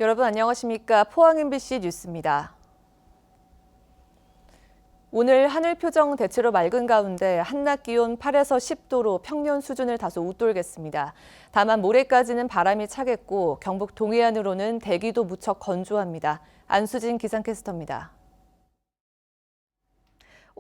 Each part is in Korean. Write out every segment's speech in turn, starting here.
여러분 안녕하십니까? 포항 MBC 뉴스입니다. 오늘 하늘 표정 대체로 맑은 가운데 한낮 기온 8에서 10도로 평년 수준을 다소 웃돌겠습니다. 다만 모레까지는 바람이 차겠고 경북 동해안으로는 대기도 무척 건조합니다. 안수진 기상캐스터입니다.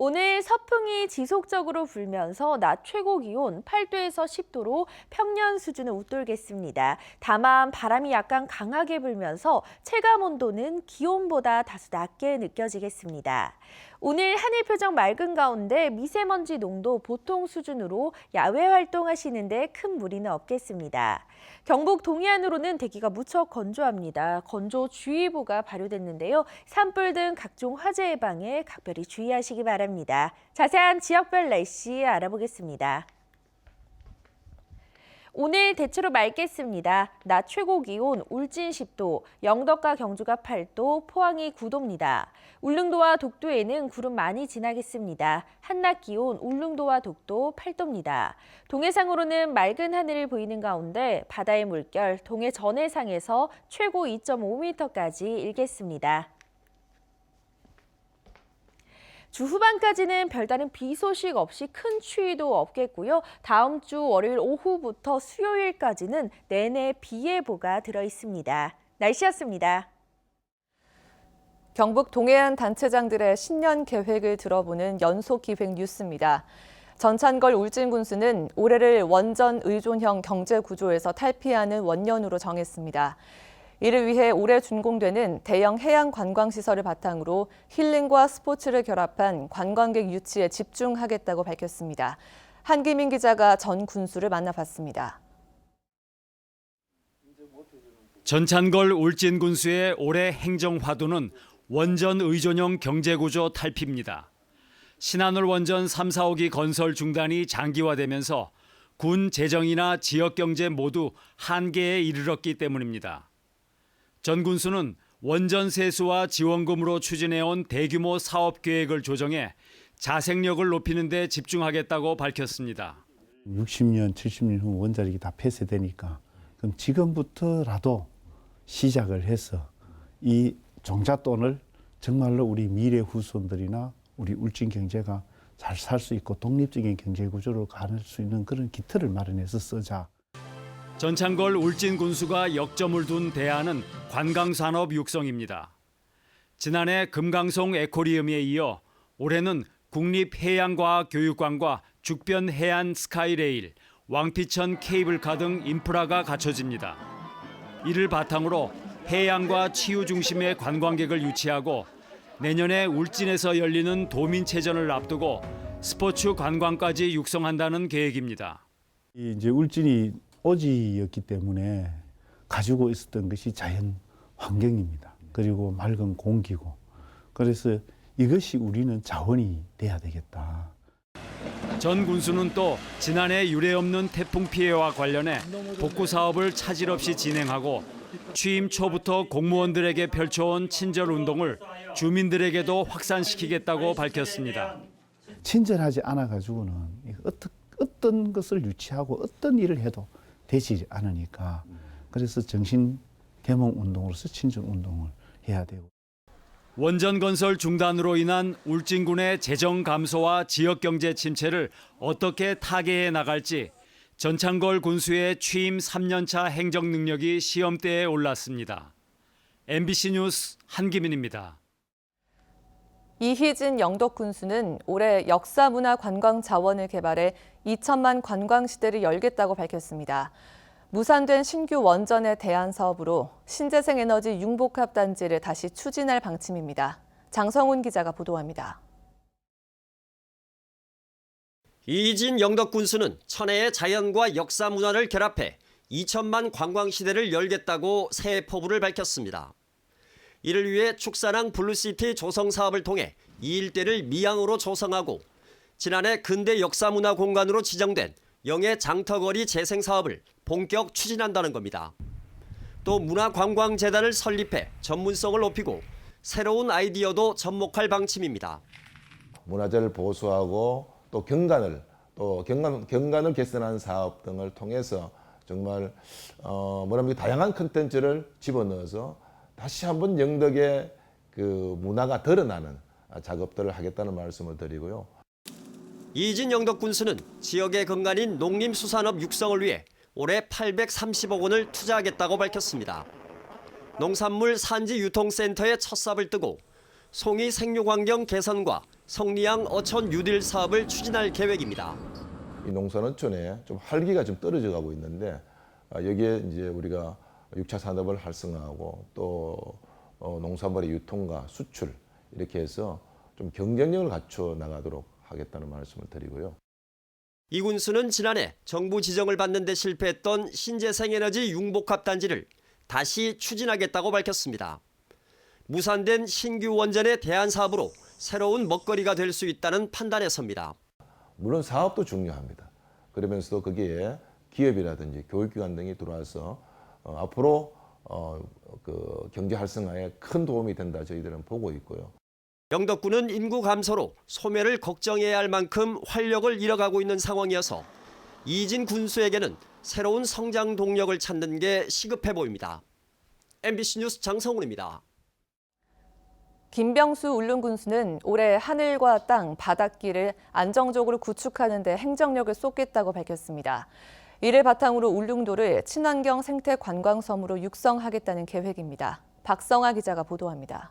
오늘 서풍이 지속적으로 불면서 낮 최고 기온 8도에서 10도로 평년 수준을 웃돌겠습니다. 다만 바람이 약간 강하게 불면서 체감 온도는 기온보다 다소 낮게 느껴지겠습니다. 오늘 하늘 표정 맑은 가운데 미세먼지 농도 보통 수준으로 야외 활동하시는데 큰 무리는 없겠습니다. 경북 동해안으로는 대기가 무척 건조합니다. 건조주의보가 발효됐는데요. 산불 등 각종 화재 예방에 각별히 주의하시기 바랍니다. 자세한 지역별 날씨 알아보겠습니다. 오늘 대체로 맑겠습니다. 낮 최고 기온 울진 10도, 영덕과 경주가 8도, 포항이 9도입니다. 울릉도와 독도에는 구름 많이 지나겠습니다. 한낮 기온 울릉도와 독도 8도입니다. 동해상으로는 맑은 하늘을 보이는 가운데 바다의 물결 동해 전해상에서 최고 2.5m까지 일겠습니다. 주 후반까지는 별다른 비 소식 없이 큰 추위도 없겠고요. 다음 주 월요일 오후부터 수요일까지는 내내 비 예보가 들어 있습니다. 날씨였습니다. 경북 동해안 단체장들의 신년 계획을 들어보는 연속 기획 뉴스입니다. 전찬걸 울진군수는 올해를 원전 의존형 경제 구조에서 탈피하는 원년으로 정했습니다. 이를 위해 올해 준공되는 대형 해양 관광시설을 바탕으로 힐링과 스포츠를 결합한 관광객 유치에 집중하겠다고 밝혔습니다. 한기민 기자가 전 군수를 만나봤습니다. 전찬걸 울진군수의 올해 행정화두는 원전 의존형 경제구조 탈피입니다. 신한울 원전 3, 4호기 건설 중단이 장기화되면서 군 재정이나 지역경제 모두 한계에 이르렀기 때문입니다. 전 군수는 원전 세수와 지원금으로 추진해온 대규모 사업 계획을 조정해 자생력을 높이는 데 집중하겠다고 밝혔습니다. 60년, 70년 후 원자력이 다 폐쇄되니까 그럼 지금부터라도 시작을 해서 이 종잣돈을 정말로 우리 미래 후손들이나 우리 울진 경제가 잘 살 수 있고 독립적인 경제 구조로 갈 수 있는 그런 기틀을 마련해서 쓰자. 전찬걸 울진군수가 역점을 둔 대안은 관광산업 육성입니다. 지난해 금강송 에코리움에 이어 올해는 국립해양과학교육관과 죽변해안 스카이레일, 왕피천 케이블카 등 인프라가 갖춰집니다. 이를 바탕으로 해양과 치유 중심의 관광객을 유치하고 내년에 울진에서 열리는 도민체전을 앞두고 스포츠 관광까지 육성한다는 계획입니다. 이제 울진이 오지였기 때문에 가지고 있었던 것이 자연 환경입니다. 그리고 맑은 공기고. 그래서 이것이 우리는 자원이 돼야 되겠다. 전 군수는 또 지난해 유례 없는 태풍 피해와 관련해 복구 사업을 차질 없이 진행하고 취임 초부터 공무원들에게 펼쳐온 친절 운동을 주민들에게도 확산시키겠다고 밝혔습니다. 친절하지 않아가지고는 어떤 것을 유치하고 어떤 일을 해도 되지 않으니까 그래서 정신 계몽 운동으로서 친절 운동을 해야 되고. 원전 건설 중단으로 인한 울진군의 재정 감소와 지역 경제 침체를 어떻게 타개해 나갈지 전찬걸 군수의 취임 3년차 행정 능력이 시험대에 올랐습니다. MBC 뉴스 한기민입니다. 이희진 영덕 군수는 올해 역사문화 관광 자원을 개발해 2천만 관광시대를 열겠다고 밝혔습니다. 무산된 신규 원전에 대한 사업으로 신재생 에너지 융복합 단지를 다시 추진할 방침입니다. 장성훈 기자가 보도합니다. 이희진 영덕 군수는 천혜의 자연과 역사 문화를 결합해 2천만 관광시대를 열겠다고 새 포부를 밝혔습니다. 이를 위해 축산항 블루시티 조성 사업을 통해 이 일대를 미항으로 조성하고 지난해 근대 역사문화 공간으로 지정된 영해 장터거리 재생 사업을 본격 추진한다는 겁니다. 또 문화관광재단을 설립해 전문성을 높이고 새로운 아이디어도 접목할 방침입니다. 문화재를 보수하고 또 경관을 개선하는 사업 등을 통해서 정말 다양한 콘텐츠를 집어넣어서 다시 한번 영덕의 그 문화가 드러나는 작업들을 하겠다는 말씀을 드리고요. 이진 영덕 군수는 지역의 근간인 농림수산업 육성을 위해 올해 830억 원을 투자하겠다고 밝혔습니다. 농산물 산지 유통센터에 첫 삽을 뜨고 송이 생육환경 개선과 성리양 어촌 뉴딜 사업을 추진할 계획입니다. 이 농산어촌에 좀 활기가 좀 떨어져 가고 있는데 여기에 이제 우리가 6차 산업을 활성화하고 또 농산물의 유통과 수출 이렇게 해서 좀 경쟁력을 갖춰 나가도록 하겠다는 말씀을 드리고요. 이 군수는 지난해 정부 지정을 받는 데 실패했던 신재생에너지 융복합단지를 다시 추진하겠다고 밝혔습니다. 무산된 신규 원전의 대안 사업으로 새로운 먹거리가 될 수 있다는 판단에 섭니다. 물론 사업도 중요합니다. 그러면서도 거기에 기업이라든지 교육기관 등이 들어와서 앞으로 그 경제 활성화에 큰 도움이 된다 저희들은 보고 있고요. 영덕군은 인구 감소로 소멸을 걱정해야 할 만큼 활력을 잃어가고 있는 상황이어서 이진 군수에게는 새로운 성장 동력을 찾는 게 시급해 보입니다. MBC 뉴스 장성훈입니다. 김병수 울릉군수는 올해 하늘과 땅, 바닷길을 안정적으로 구축하는 데 행정력을 쏟겠다고 밝혔습니다. 이를 바탕으로 울릉도를 친환경 생태 관광섬으로 육성하겠다는 계획입니다. 박성아 기자가 보도합니다.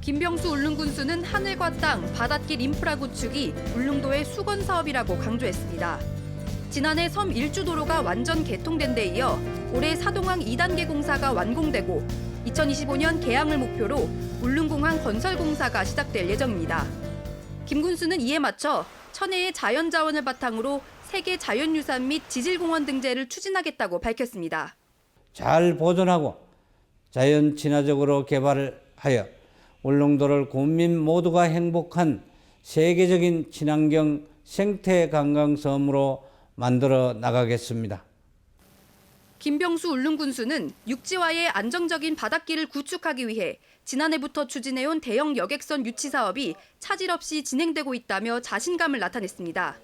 김병수 울릉군수는 하늘과 땅, 바닷길 인프라 구축이 울릉도의 수건 사업이라고 강조했습니다. 지난해 섬 1주도로가 완전 개통된 데 이어 올해 사동항 2단계 공사가 완공되고 2025년 개항을 목표로 울릉공항 건설 공사가 시작될 예정입니다. 김 군수는 이에 맞춰 천혜의 자연자원을 바탕으로 세계 자연유산 및 지질공원 등재를 추진하겠다고 밝혔습니다. 잘 보존하고 자연 친화적으로 개발을 하여 울릉도를 국민 모두가 행복한 세계적인 친환경 생태 관광섬으로 만들어 나가겠습니다. 김병수 울릉군수는 육지와의 안정적인 바닷길을 구축하기 위해 지난해부터 추진해온 대형 여객선 유치 사업이 차질 없이 진행되고 있다며 자신감을 나타냈습니다.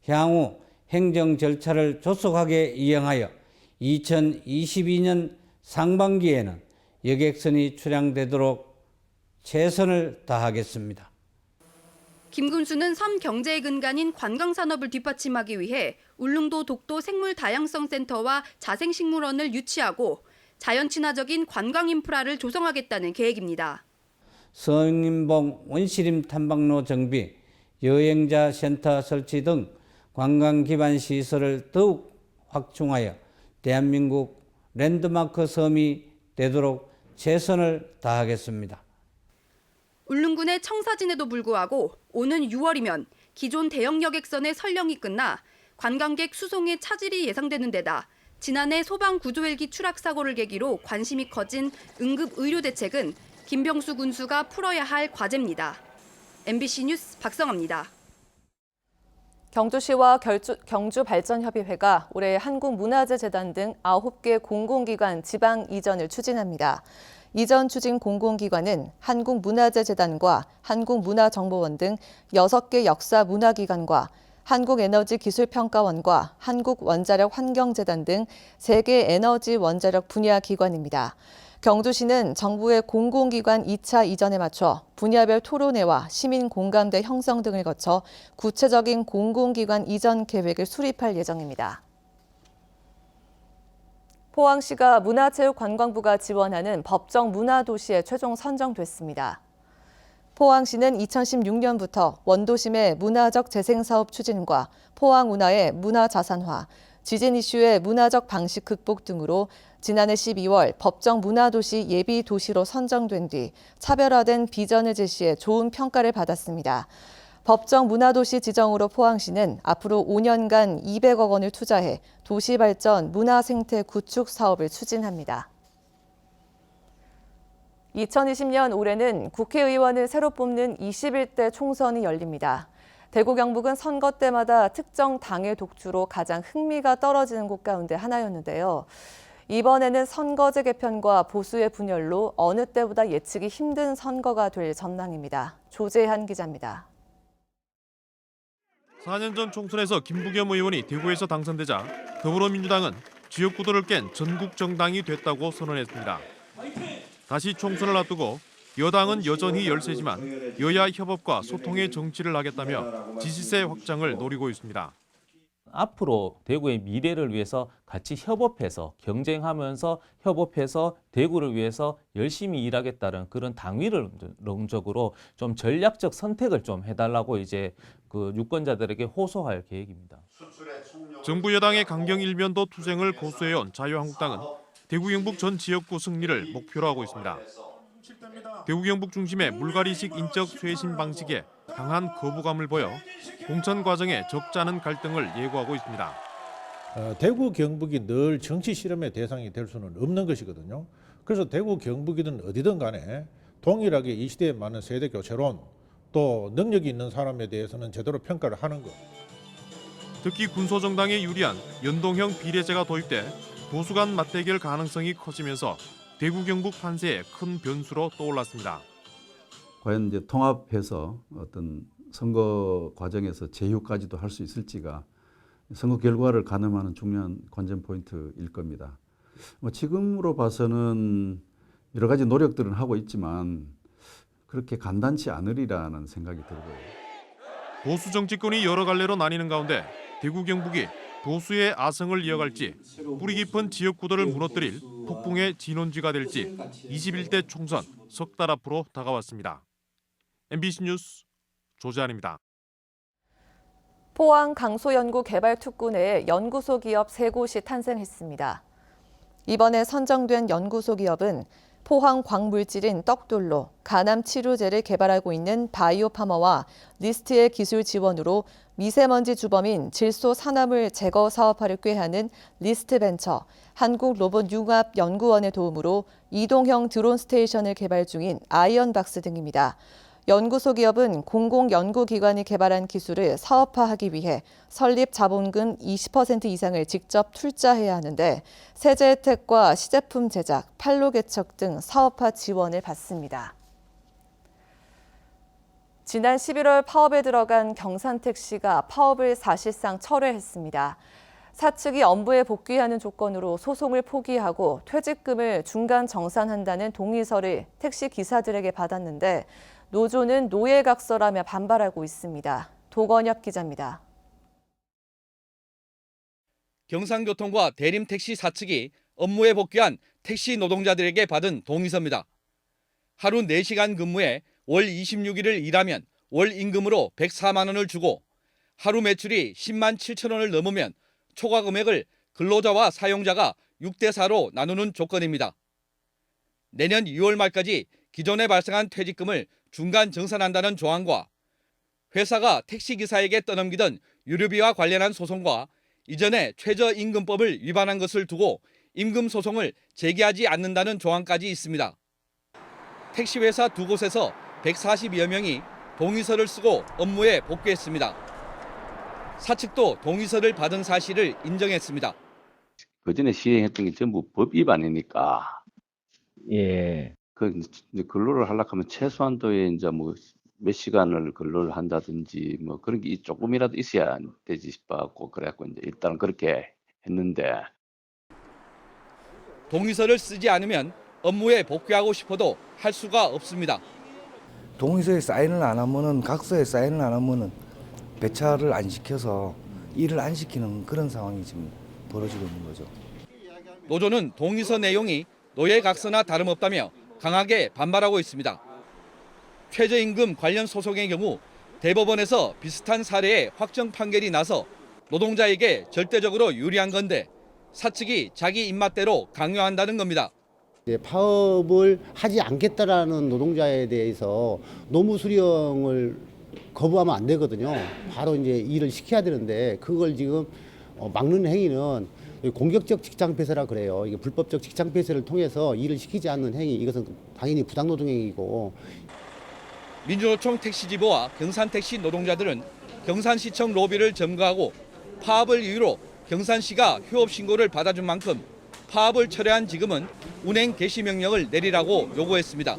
향후 행정 절차를 조속하게 이행하여 2022년 상반기에는 여객선이 출항되도록 최선을 다하겠습니다. 김 군수는 섬 경제의 근간인 관광산업을 뒷받침하기 위해 울릉도 독도 생물다양성센터와 자생식물원을 유치하고 자연 친화적인 관광 인프라를 조성하겠다는 계획입니다. 성인봉 원시림 탐방로 정비, 여행자 센터 설치 등 관광 기반 시설을 더욱 확충하여 대한민국 랜드마크 섬이 되도록 최선을 다하겠습니다. 울릉군의 청사진에도 불구하고 오는 6월이면 기존 대형 여객선의 설령이 끝나 관광객 수송에 차질이 예상되는 데다 지난해 소방 구조헬기 추락 사고를 계기로 관심이 커진 응급 의료 대책은 김병수 군수가 풀어야 할 과제입니다. MBC 뉴스 박성아입니다. 경주시와 경주발전협의회가 올해 한국문화재재단 등 9개 공공기관 지방 이전을 추진합니다. 이전 추진 공공기관은 한국문화재재단과 한국문화정보원 등 6개 역사문화기관과 한국에너지기술평가원과 한국원자력환경재단 등 3개 에너지 원자력 분야 기관입니다. 경주시는 정부의 공공기관 2차 이전에 맞춰 분야별 토론회와 시민공감대 형성 등을 거쳐 구체적인 공공기관 이전 계획을 수립할 예정입니다. 포항시가 문화체육관광부가 지원하는 법정 문화도시에 최종 선정됐습니다. 포항시는 2016년부터 원도심의 문화적 재생사업 추진과 포항 문화의 문화자산화, 지진 이슈의 문화적 방식 극복 등으로 지난해 12월 법정 문화도시 예비도시로 선정된 뒤 차별화된 비전을 제시해 좋은 평가를 받았습니다. 법정 문화도시 지정으로 포항시는 앞으로 5년간 200억 원을 투자해 도시발전 문화생태 구축 사업을 추진합니다. 2020년 올해는 국회의원을 새로 뽑는 21대 총선이 열립니다. 대구 경북은 선거 때마다 특정 당의 독주로 가장 흥미가 떨어지는 곳 가운데 하나였는데요. 이번에는 선거제 개편과 보수의 분열로 어느 때보다 예측이 힘든 선거가 될 전망입니다. 조재한 기자입니다. 4년 전 총선에서 김부겸 의원이 대구에서 당선되자 더불어민주당은 지역구도를 깬 전국 정당이 됐다고 선언했습니다. 다시 총선을 앞두고 여당은 여전히 열세지만 여야 협업과 소통의 정치를 하겠다며 지지세 확장을 노리고 있습니다. 앞으로 대구의 미래를 위해서 같이 협업해서 경쟁하면서 협업해서 대구를 위해서 열심히 일하겠다는 그런 당위론적으로 좀 전략적 선택을 좀 해달라고 이제 그 유권자들에게 호소할 계획입니다. 정부 여당의 강경 일면도 투쟁을 고수해온 자유한국당은 대구 경북 전 지역구 승리를 목표로 하고 있습니다. 대구 경북 중심의 물갈이식 인적 쇄신 방식에 강한 거부감을 보여 공천 과정에 적지 않은 갈등을 예고하고 있습니다. 대구 경북이 늘 정치 실험의 대상이 될 수는 없는 것이거든요. 그래서 대구 경북이든 어디든 간에 동일하게 이 시대에 맞는 세대 교체론 또 능력이 있는 사람에 대해서는 제대로 평가를 하는 것. 특히 군소정당에 유리한 연동형 비례제가 도입돼 보수 간 맞대결 가능성이 커지면서 대구 경북 판세에 큰 변수로 떠올랐습니다. 과연 이제 통합해서 어떤 선거 과정에서 제휴까지도 할 수 있을지가 선거 결과를 가늠하는 중요한 관전 포인트일 겁니다. 지금으로 봐서는 여러 가지 노력들은 하고 있지만 그렇게 간단치 않으리라는 생각이 들고요. 보수 정치권이 여러 갈래로 나뉘는 가운데 대구 경북이 보수의 아성을 이어갈지 뿌리 깊은 지역 구도를 무너뜨릴 폭풍의 진원지가 될지 21대 총선 석 달 앞으로 다가왔습니다. MBC 뉴스 조재환입니다. 포항 강소연구개발특구 내에 연구소 기업 3곳이 탄생했습니다. 이번에 선정된 연구소 기업은 포항 광물질인 떡돌로 간암 치료제를 개발하고 있는 바이오파머와 리스트의 기술 지원으로 미세먼지 주범인 질소 산화물 제거 사업화를 꾀하는 리스트벤처, 한국로봇융합연구원의 도움으로 이동형 드론 스테이션을 개발 중인 아이언박스 등입니다. 연구소 기업은 공공연구기관이 개발한 기술을 사업화하기 위해 설립 자본금 20% 이상을 직접 투자해야 하는데 세제 혜택과 시제품 제작, 판로 개척 등 사업화 지원을 받습니다. 지난 11월 파업에 들어간 경산택시가 파업을 사실상 철회했습니다. 사측이 업무에 복귀하는 조건으로 소송을 포기하고 퇴직금을 중간 정산한다는 동의서를 택시 기사들에게 받았는데 노조는 노예각서라며 반발하고 있습니다. 도건엽 기자입니다. 경상교통과 대림택시 사측이 업무에 복귀한 택시 노동자들에게 받은 동의서입니다. 하루 4시간 근무에 월 26일을 일하면 월 임금으로 104만 원을 주고 하루 매출이 10만 7천 원을 넘으면 초과 금액을 근로자와 사용자가 6대4로 나누는 조건입니다. 내년 6월 말까지 기존에 발생한 퇴직금을 중간 정산한다는 조항과 회사가 택시기사에게 떠넘기던 유류비와 관련한 소송과 이전에 최저임금법을 위반한 것을 두고 임금 소송을 제기하지 않는다는 조항까지 있습니다. 택시회사 2곳에서 140여 명이 동의서를 쓰고 업무에 복귀했습니다. 사측도 동의서를 받은 사실을 인정했습니다. 그전에 시행했던 게 전부 법 위반이니까. 예. 이제 근로를 하려고 하면 최소한도의 이제 뭐 몇 시간을 근로를 한다든지 뭐 그런 게 조금이라도 있어야 되지 싶어갖고 그래갖고 이제 일단 그렇게 했는데. 동의서를 쓰지 않으면 업무에 복귀하고 싶어도 할 수가 없습니다. 동의서에 사인을 안 하면은 각서에 사인을 안 하면은 배차를 안 시켜서 일을 안 시키는 그런 상황이 지금 벌어지고 있는 거죠. 노조는 동의서 내용이 노예각서나 다름없다며 강하게 반발하고 있습니다. 최저임금 관련 소송의 경우 대법원에서 비슷한 사례의 확정 판결이 나서 노동자에게 절대적으로 유리한 건데 사측이 자기 입맛대로 강요한다는 겁니다. 파업을 하지 않겠다라는 노동자에 대해서 노무 수령을 거부하면 안 되거든요. 바로 이제 일을 시켜야 되는데 그걸 지금 막는 행위는 공격적 직장 폐쇄라 그래요. 이게 불법적 직장 폐쇄를 통해서 일을 시키지 않는 행위, 이것은 당연히 부당노동 행위고. 민주노총 택시지부와 경산택시 노동자들은 경산시청 로비를 점거하고 파업을 이유로 경산시가 휴업 신고를 받아준 만큼 파업을 철회한 지금은 운행 개시 명령을 내리라고 요구했습니다.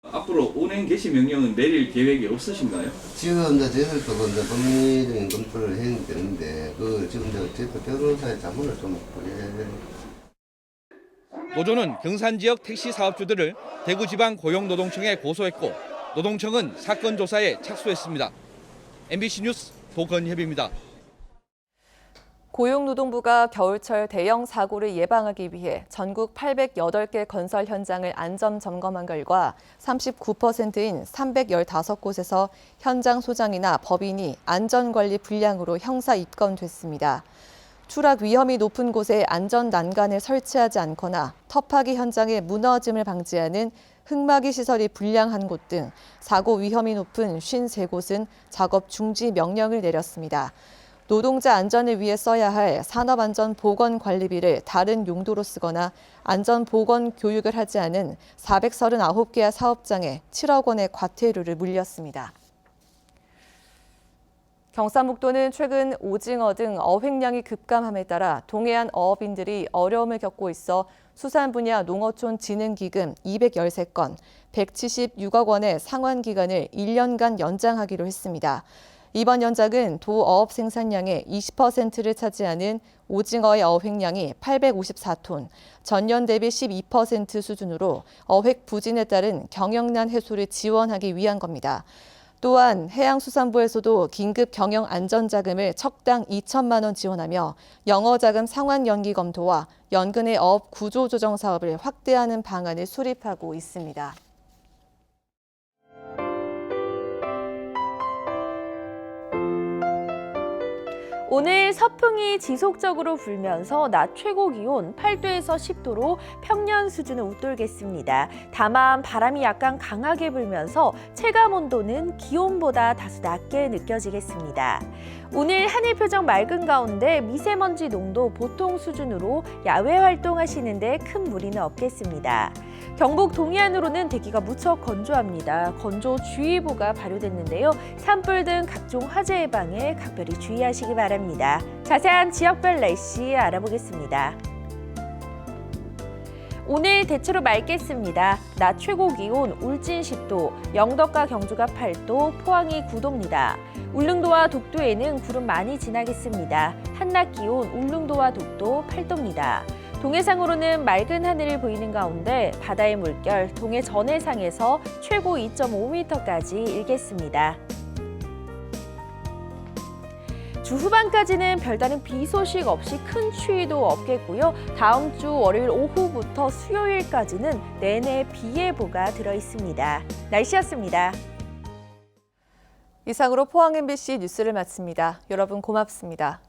앞으로 앞으로 운행 개시 명령은 내릴 계획이 없으신가요? 지금 이제 저희들도 이제 법리적인 검토를 해야 되는데 그 지금 이제 변호사의 자문을 좀 구해. 노조는 경산 지역 택시 사업주들을 대구지방고용노동청에 고소했고 노동청은 사건 조사에 착수했습니다. MBC 뉴스 도건협입니다. 고용노동부가 겨울철 대형 사고를 예방하기 위해 전국 808개 건설 현장을 안전 점검한 결과 39%인 315곳에서 현장 소장이나 법인이 안전관리 불량으로 형사 입건됐습니다. 추락 위험이 높은 곳에 안전 난간을 설치하지 않거나 터파기 현장의 무너짐을 방지하는 흙막이 시설이 불량한 곳 등 사고 위험이 높은 53곳은 작업 중지 명령을 내렸습니다. 노동자 안전을 위해 써야 할 산업안전보건관리비를 다른 용도로 쓰거나 안전보건 교육을 하지 않은 439개의 사업장에 7억 원의 과태료를 물렸습니다. 경상북도는 최근 오징어 등 어획량이 급감함에 따라 동해안 어업인들이 어려움을 겪고 있어 수산 분야 농어촌 진흥기금 213건, 176억 원의 상환 기간을 1년간 연장하기로 했습니다. 이번 연장은 도 어업 생산량의 20%를 차지하는 오징어의 어획량이 854톤, 전년 대비 12% 수준으로 어획 부진에 따른 경영난 해소를 지원하기 위한 겁니다. 또한 해양수산부에서도 긴급 경영 안전자금을 척당 2천만 원 지원하며 영어자금 상환 연기 검토와 연근의 어업 구조조정 사업을 확대하는 방안을 수립하고 있습니다. 오늘 서풍이 지속적으로 불면서 낮 최고 기온 8도에서 10도로 평년 수준을 웃돌겠습니다. 다만 바람이 약간 강하게 불면서 체감 온도는 기온보다 다소 낮게 느껴지겠습니다. 오늘 하늘 표정 맑은 가운데 미세먼지 농도 보통 수준으로 야외 활동하시는데 큰 무리는 없겠습니다. 경북 동해안으로는 대기가 무척 건조합니다. 건조주의보가 발효됐는데요. 산불 등 각종 화재 예방에 각별히 주의하시기 바랍니다. 자세한 지역별 날씨 알아보겠습니다. 오늘 대체로 맑겠습니다. 낮 최고 기온 울진 10도, 영덕과 경주가 8도, 포항이 9도입니다. 울릉도와 독도에는 구름 많이 지나겠습니다. 한낮 기온 울릉도와 독도 8도입니다. 동해상으로는 맑은 하늘을 보이는 가운데 바다의 물결 동해 전해상에서 최고 2.5m까지 일겠습니다. 주 후반까지는 별다른 비 소식 없이 큰 추위도 없겠고요. 다음 주 월요일 오후부터 수요일까지는 내내 비 예보가 들어 있습니다. 날씨였습니다. 이상으로 포항 MBC 뉴스를 마칩니다. 여러분 고맙습니다.